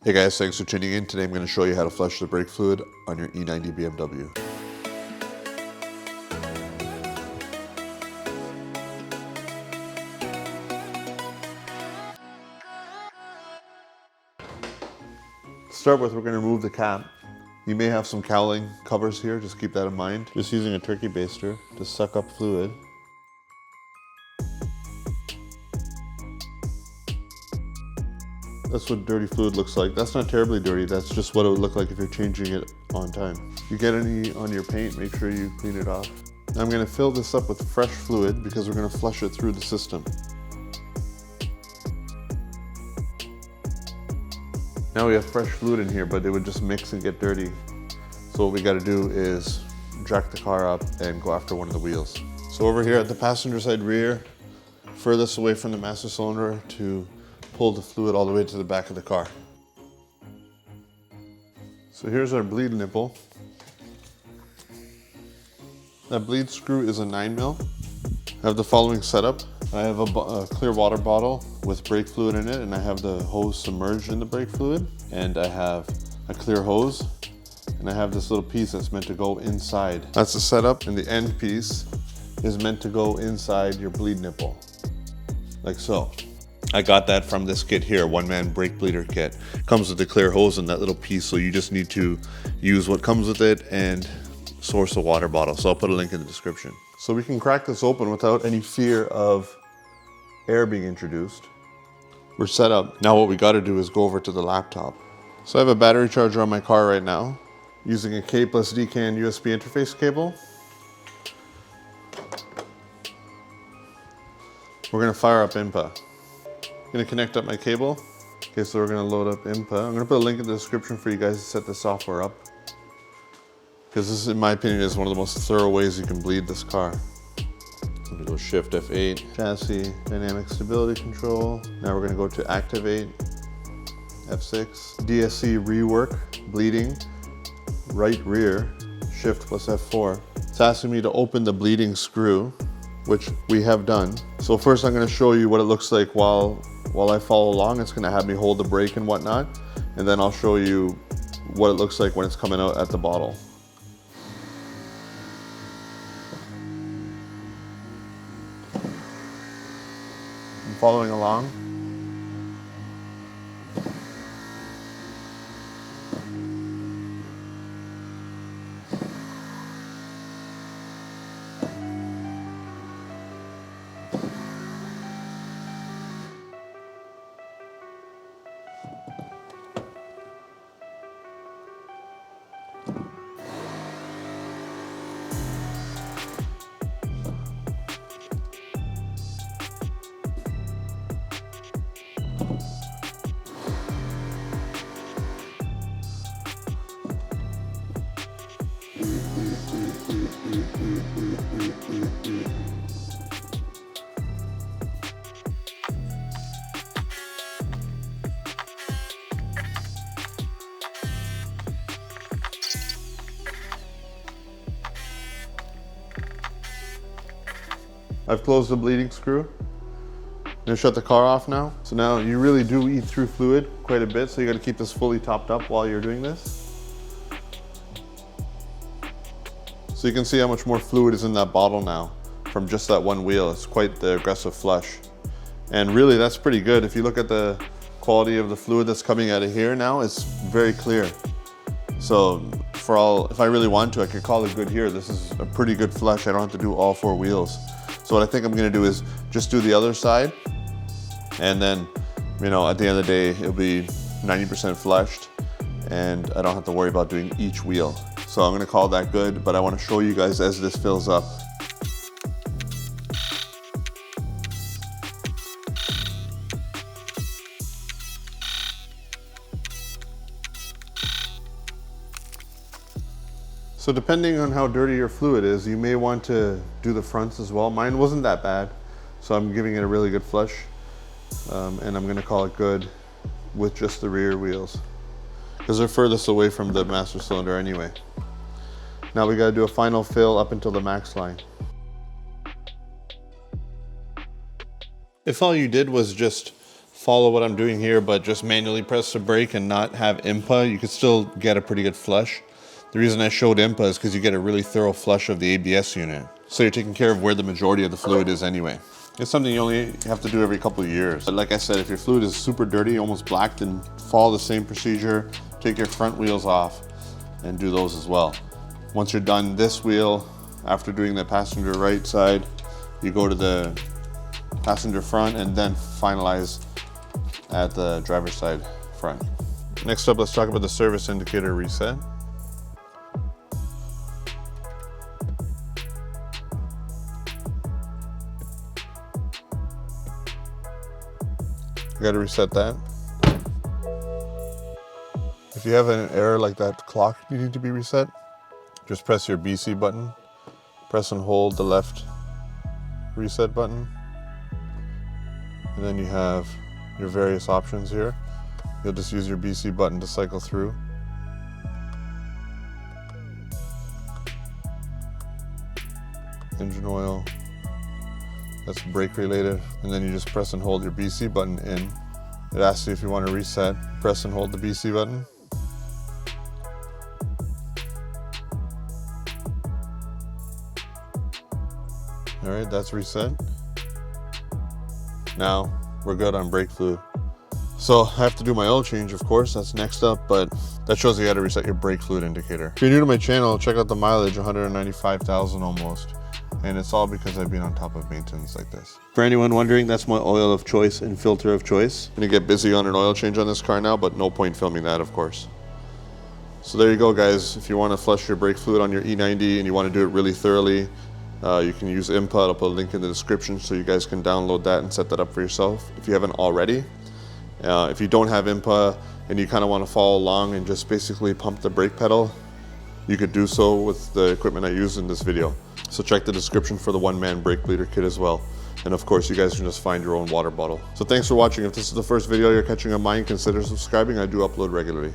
Hey guys, thanks for tuning in. Today I'm going to show you how to flush the brake fluid on your E90 BMW. To start with, we're going to remove the cap. You may have some cowling covers here, just keep that in mind. Just using a turkey baster to suck up fluid. That's what dirty fluid looks like. That's not terribly dirty, that's just what it would look like if you're changing it on time. If you get any on your paint, make sure you clean it off. I'm going to fill this up with fresh fluid because we're going to flush it through the system. Now we have fresh fluid in here, but it would just mix and get dirty. So what we got to do is jack the car up and go after one of the wheels. So over here at the passenger side rear, furthest away from the master cylinder to pull the fluid all the way to the back of the car. So here's our bleed nipple. That bleed screw is a 9mm. I have the following setup. I have a clear water bottle with brake fluid in it, and I have the hose submerged in the brake fluid, and I have a clear hose, and I have this little piece that's meant to go inside. That's the setup, and the end piece is meant to go inside your bleed nipple, like so. I got that from this kit here, one-man brake bleeder kit. Comes with the clear hose and that little piece, so you just need to use what comes with it and source a water bottle. So I'll put a link in the description. So we can crack this open without any fear of air being introduced. We're set up. Now what we got to do is go over to the laptop. So I have a battery charger on my car right now, using a K plus D CAN USB interface cable. We're going to fire up INPA. I'm going to connect up my cable. Okay, so we're going to load up INPA. I'm going to put a link in the description for you guys to set the software up, because this, in my opinion, is one of the most thorough ways you can bleed this car. I'm going to go Shift F8, chassis, dynamic stability control. Now we're going to go to activate, F6, DSC rework, bleeding, right rear, Shift plus F4. It's asking me to open the bleeding screw, which we have done. So first I'm going to show you what it looks like while I follow along. It's going to have me hold the brake and whatnot, and then I'll show you what it looks like when it's coming out at the bottle. I'm following along. I've closed the bleeding screw. I'm gonna shut the car off now. So now you really do eat through fluid quite a bit, so you gotta keep this fully topped up while you're doing this. So you can see how much more fluid is in that bottle now from just that one wheel. It's quite the aggressive flush. And really that's pretty good. If you look at the quality of the fluid that's coming out of here now, it's very clear. So if I really want to, I could call it good here. This is a pretty good flush. I don't have to do all 4 wheels. So what I think I'm gonna do is just do the other side, and then, you know, at the end of the day, it'll be 90% flushed, and I don't have to worry about doing each wheel. So I'm gonna call that good, but I wanna show you guys as this fills up. So depending on how dirty your fluid is, you may want to do the fronts as well. Mine wasn't that bad, so I'm giving it a really good flush. And I'm gonna call it good with just the rear wheels, because they're furthest away from the master cylinder anyway. Now we gotta do a final fill up until the max line. If all you did was just follow what I'm doing here, but just manually press the brake and not have INPA, you could still get a pretty good flush. The reason I showed INPA is because you get a really thorough flush of the ABS unit. So you're taking care of where the majority of the fluid is anyway. It's something you only have to do every couple of years. But like I said, if your fluid is super dirty, almost black, then follow the same procedure. Take your front wheels off and do those as well. Once you're done this wheel, after doing the passenger right side, you go to the passenger front and then finalize at the driver's side front. Next up, let's talk about the service indicator reset. You gotta reset that. If you have an error like that clock you need to be reset, just press your BC button, press and hold the left reset button, and then you have your various options here. You'll just use your BC button to cycle through. Engine oil, that's brake related, and then you just press and hold your BC button in. It asks you if you want to reset. Press and hold the BC button. All right, that's reset. Now we're good on brake fluid. So I have to do my oil change, of course, that's next up, but that shows you how to reset your brake fluid indicator. If you're new to my channel, check out the mileage, 195,000 almost. And it's all because I've been on top of maintenance like this. For anyone wondering, that's my oil of choice and filter of choice. I'm gonna get busy on an oil change on this car now, but no point filming that, of course. So there you go, guys. If you wanna flush your brake fluid on your E90 and you wanna do it really thoroughly, you can use INPA. I'll put a link in the description so you guys can download that and set that up for yourself if you haven't already. If you don't have INPA and you kinda wanna follow along and just basically pump the brake pedal, you could do so with the equipment I used in this video. So check the description for the one-man brake bleeder kit as well. And of course, you guys can just find your own water bottle. So thanks for watching. If this is the first video you're catching on mine, consider subscribing. I do upload regularly.